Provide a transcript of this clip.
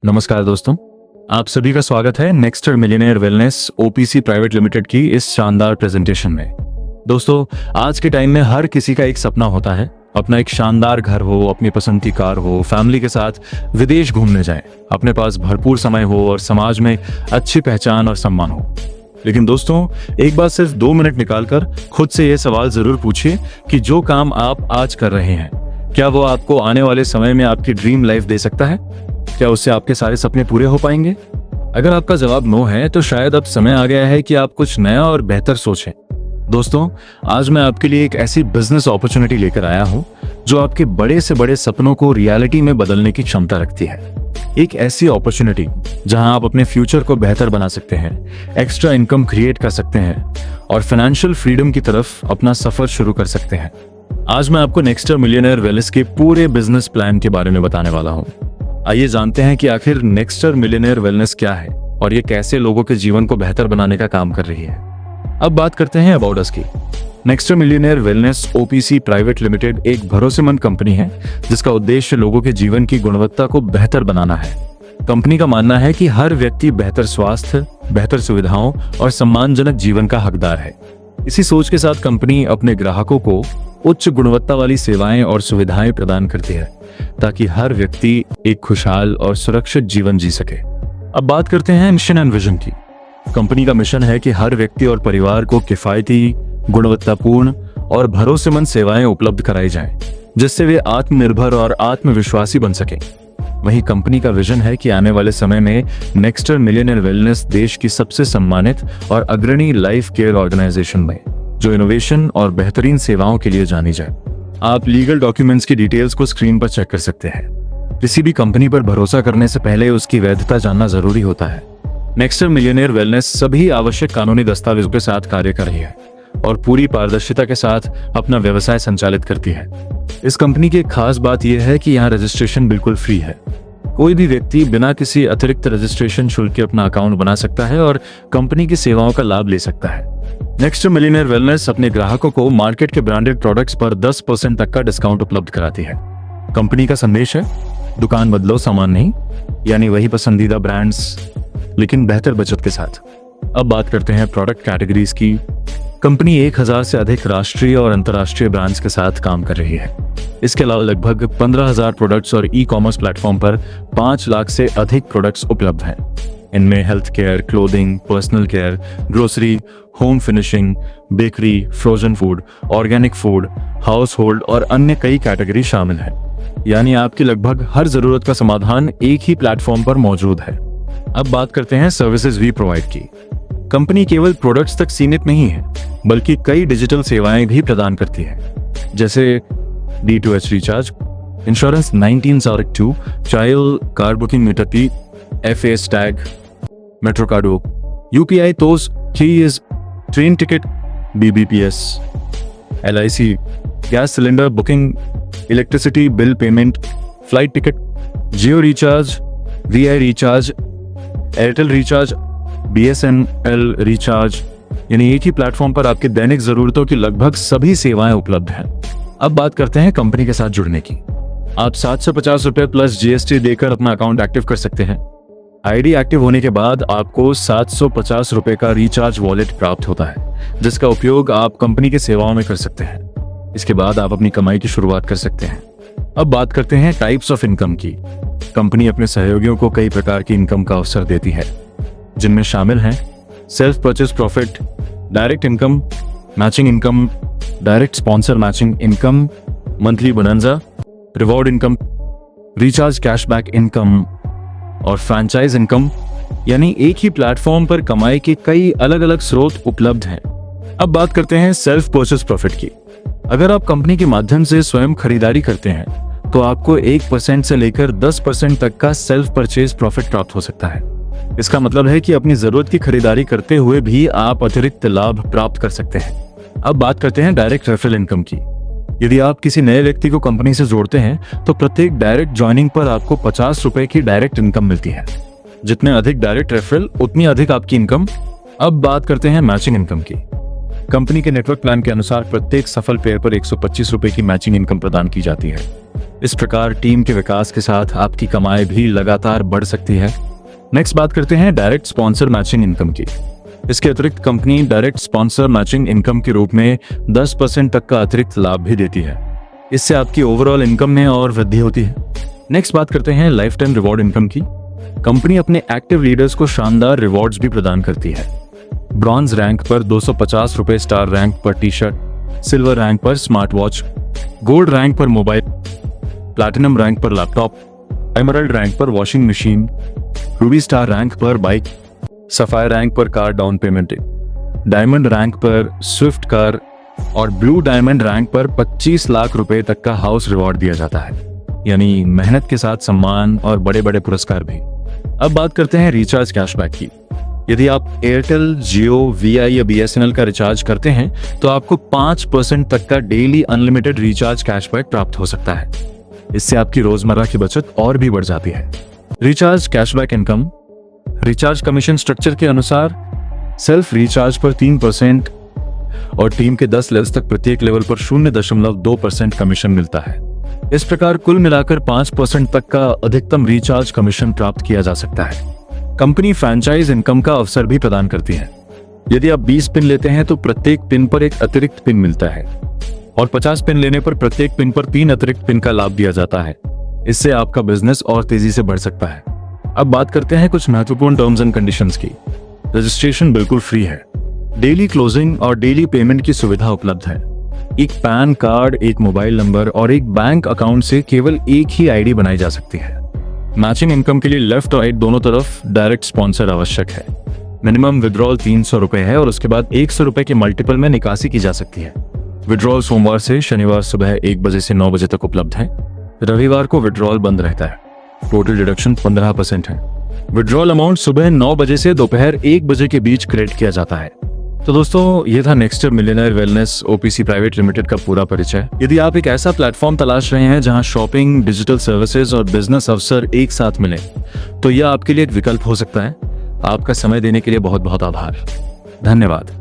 नमस्कार दोस्तों, आप सभी का स्वागत है nexter millionaire wellness OPC private limited की इस शानदार प्रेजेंटेशन में। दोस्तों, आज के टाइम में हर किसी का एक सपना होता है, अपना एक शानदार घर हो, अपनी पसंद की कार हो, फैमिली के साथ विदेश घूमने जाएं, अपने पास भरपूर समय हो और समाज में अच्छी पहचान और सम्मान हो। लेकिन दोस्तों, एक बार सिर्फ 2 मिनट निकालकर खुद से यह सवाल जरूर पूछिए कि जो काम आप आज कर रहे हैं, क्या वो आपको आने वाले समय में आपकी ड्रीम लाइफ दे सकता है? क्या उससे आपके सारे सपने पूरे हो पाएंगे? अगर आपका जवाब नो है तो शायद अब समय आ गया है कि आप कुछ नया और बेहतर सोचें। दोस्तों, आज मैं आपके लिए एक ऐसी बिजनेस अपॉर्चुनिटी लेकर आया हूं जो आपके बड़े से बड़े सपनों को रियलिटी में बदलने की क्षमता रखती है। एक ऐसी अपॉर्चुनिटी जहां आप अपने फ्यूचर को बेहतर बना सकते हैं, एक्स्ट्रा इनकम क्रिएट कर सकते हैं और फाइनेंशियल फ्रीडम की तरफ अपना सफर शुरू कर सकते हैं। आज मैं आपको नेक्स्टर मिलियनेयर वेलनेस के पूरे बिजनेस प्लान के बारे में बताने वाला हूं। आइए जानते हैं कि आखिर नेक्स्टर मिलियनेयर वेलनेस क्या है और ये कैसे लोगों के जीवन को बेहतर बनाने का काम कर रही है। अब बात करते हैं अबाउट अस की। Nexter millionaire wellness OPC private limited एक भरोसेमंद कंपनी है जिसका उद्देश्य लोगों के जीवन की गुणवत्ता को बेहतर बनाना है। कंपनी का मानना है कि हर व्यक्ति बेहतर स्वास्थ्य, बेहतर सुविधाओं और सम्मानजनक जीवन का हकदार है। इसी सोच के साथ कंपनी अपने ग्राहकों को उच्च गुणवत्ता वाली सेवाएं और सुविधाएं प्रदान करती है ताकि हर व्यक्ति एक खुशहाल और सुरक्षित जीवन जी सके। अब बात करते हैं मिशन एंड विजन की। कंपनी का मिशन है कि हर व्यक्ति और परिवार को किफायती, गुणवत्तापूर्ण और भरोसेमंद सेवाएं उपलब्ध कराई जाएं, जिससे वे आत्मनिर्भर और आत्मविश्वासी बन सकें। वहीं कंपनी का विजन है कि आने वाले समय में नेक्स्टर मिलियनेयर वेलनेस देश की सबसे सम्मानित और अग्रणी लाइफ केयर ऑर्गेनाइजेशन में, जो इनोवेशन और बेहतरीन सेवाओं के लिए जानी जाए। आप लीगल डॉक्यूमेंट्स की डिटेल्स को स्क्रीन पर चेक कर सकते हैं। किसी भी कंपनी पर भरोसा करने से पहले उसकी वैधता जानना जरूरी होता है। नेक्स्टर मिलियनेयर वेलनेस सभी आवश्यक कानूनी दस्तावेजों के साथ कार्य कर रही है और पूरी पारदर्शिता के साथ अपना व्यवसाय संचालित करती है। इस कंपनी की एक खास बात यह है कि यहाँ रजिस्ट्रेशन बिल्कुल फ्री है। कोई भी व्यक्ति बिना किसी अतिरिक्त रजिस्ट्रेशन शुल्क के अपना अकाउंट बना सकता है और कंपनी की सेवाओं का लाभ ले सकता है। नेक्स्टर मिलियनेयर वेलनेस अपने ग्राहकों को मार्केट के ब्रांडेड प्रोडक्ट्स पर 10% तक का डिस्काउंट उपलब्ध कराती है। कंपनी का संदेश है, दुकान बदलो सामान नहीं, यानी वही पसंदीदा ब्रांड्स लेकिन बेहतर बचत के साथ। अब बात करते हैं प्रोडक्ट कैटेगरीज की। कंपनी 1000 से अधिक राष्ट्रीय और अंतर्राष्ट्रीय ब्रांड्स के साथ काम कर रही है। इसके अलावा लगभग 15,000 प्रोडक्ट्स और ई-कॉमर्स प्लेटफॉर्म पर 5 लाख से अधिक प्रोडक्ट्स उपलब्ध हैं। इनमें health care, clothing, personal care, grocery, home finishing, bakery, frozen food, organic food, house hold और अन्य कई कैटेगरी शामिल हैं। यानी आपकी लगभग हर जरूरत का समाधान एक ही प्लेटफॉर्म पर मौजूद है। अब बात करते हैं सर्विसेज भी प्रोवाइड की। कंपनी केवल प्रोडक्ट्स तक सीमित नहीं है, बल्कि कई डिजिटल सेवाएं भी प्रदान करती है, जैसे D2H recharge, insurance 1902, child car booking meter, FAS tag, metro कार्डो, UPI तोस, कीज, train ticket, BBPS, LIC, gas cylinder booking, electricity bill payment, flight ticket, Jio recharge, VI recharge, Airtel recharge, BSNL recharge. यानी एक ही प्लेटफॉर्म पर आपके दैनिक जरूरतों की लगभग सभी सेवाएं उपलब्ध हैं। अब बात करते हैं कंपनी के साथ जुड़ने की। आप 750 रुपए प्लस GST देकर अपना अकाउंट एक्टिव कर सकते हैं। ID एक्टिव होने के बाद आपको 750 रुपए का रिचार्ज वॉलेट प्राप्त होता है, जिसका उपयोग आप कंपनी की सेवाओं में कर सकते हैं। इसके बाद आप अपनी कमाई की शुरुआत कर सकते हैं। अब बात करते हैं टाइप्स ऑफ इनकम की। कंपनी अपने सहयोगियों को कई प्रकार की इनकम का अवसर देती है, जिनमें शामिल हैं self purchase profit, direct income, matching income, direct sponsor matching income, monthly bonanza, reward income, recharge cashback income और फ्रैंचाइज इनकम। यानी एक ही प्लेटफॉर्म पर कमाई के कई अलग अलग स्रोत उपलब्ध हैं। अब बात करते हैं सेल्फ परचेज प्रॉफिट की। अगर आप कंपनी के माध्यम से स्वयं खरीदारी करते हैं तो आपको 1% से लेकर 10% तक का सेल्फ परचेज प्रॉफिट प्राप्त हो सकता है। इसका मतलब है कि अपनी जरूरत की खरीदारी करते हुए भी आप अतिरिक्त लाभ प्राप्त कर सकते हैं। अब बात करते हैं डायरेक्ट रेफरल इनकम की। यदि आप किसी नए व्यक्ति को कंपनी से जोड़ते हैं तो प्रत्येक डायरेक्ट ज्वाइनिंग पर आपको 50 रुपए की डायरेक्ट इनकम मिलती है। जितने अधिक डायरेक्ट रेफरल, उतनी अधिक आपकी इनकम। अब बात करते हैं मैचिंग इनकम की। कंपनी के नेटवर्क प्लान के अनुसार प्रत्येक सफल पेयर पर 125 रुपए की मैचिंग इनकम प्रदान की जाती है। इस प्रकार टीम के विकास के साथ आपकी कमाई भी लगातार बढ़ सकती है। नेक्स्ट बात करते हैं डायरेक्ट स्पॉन्सर मैचिंग इनकम की। इसके अतिरिक्त company direct sponsor matching income के रूप में 10% तक का अतिरिक्त लाभ भी देती है। इससे आपकी ओवरऑल इनकम में और वृद्धि होती है। नेक्स्ट बात करते हैं लाइफ टाइम रिवॉर्ड इनकम की। कंपनी अपने एक्टिव लीडर्स को शानदार रिवॉर्ड्स भी प्रदान करती है। ब्रॉन्ज रैंक पर 250 रुपए, स्टार रैंक पर टी शर्ट, सिल्वर रैंक पर स्मार्ट वॉच, गोल्ड रैंक पर मोबाइल, प्लैटिनम रैंक पर लैपटॉप, एमरल्ड रैंक पर washing machine, Ruby star rank पर बाइक, सफायर रैंक पर car down payment, diamond rank पर स्विफ्ट कार और blue diamond rank पर 25 लाख रुपए तक का हाउस रिवॉर्ड दिया जाता है। यानी मेहनत के साथ सम्मान और बड़े बड़े पुरस्कार भी। अब बात करते हैं रिचार्ज कैशबैक की। यदि आप एयरटेल, जियो, वीआई या बीएसएनएल का रिचार्ज करते हैं तो आपको 5% तक का डेली अनलिमिटेड रिचार्ज कैशबैक प्राप्त हो सकता है। इससे आपकी रोजमर्रा की बचत और भी बढ़ जाती है। Recharge cashback income recharge commission structure के अनुसार सेल्फ रिचार्ज पर 3% और टीम के 10 लेवल्स तक प्रत्येक लेवल पर 0.2% कमीशन मिलता है। इस प्रकार कुल मिलाकर 5% तक का अधिकतम रिचार्ज कमीशन प्राप्त किया जा सकता है। कंपनी फ्रैंचाइज इनकम का अवसर भी प्रदान करती है। यदि आप 20 पिन लेते हैं तो प्रत्येक पिन पर एक अतिरिक्त पिन मिलता है और 50 पिन लेने पर प्रत्येक पिन पर 3 अतिरिक्त पिन का लाभ दिया जाता है। इससे आपका बिजनेस और तेजी से बढ़ सकता है। अब बात करते हैं कुछ महत्वपूर्ण टर्म्स एंड कंडीशंस की। रजिस्ट्रेशन बिल्कुल फ्री है। डेली क्लोजिंग और डेली पेमेंट की सुविधा उपलब्ध है। एक पैन कार्ड, एक मोबाइल नंबर और एक बैंक अकाउंट से केवल एक ही आईडी बनाई जा सकती है। मैचिंग इनकम के लिए लेफ्ट और राइट दोनों तरफ डायरेक्ट स्पॉन्सर आवश्यक है। मिनिमम विड्रॉल 300 रुपए है और उसके बाद 100 रुपए के मल्टीपल में निकासी की जा सकती है। विड्रॉल सोमवार से शनिवार सुबह 1 बजे से 9 बजे तक उपलब्ध है। रविवार को विड्रॉल बंद रहता है। टोटल डिडक्शन 15% है। विड्रॉल अमाउंट सुबह 9 बजे से दोपहर 1 बजे के बीच क्रेडिट किया जाता है। तो दोस्तों, ये था nexter millionaire wellness OPC private limited का पूरा परिचय। यदि आप एक ऐसा प्लेटफॉर्म तलाश रहे हैं जहां शॉपिंग, डिजिटल सर्विसेज और बिजनेस अवसर एक साथ मिले, तो यह आपके लिए एक विकल्प हो सकता है। आपका समय देने के लिए बहुत बहुत आभार। धन्यवाद।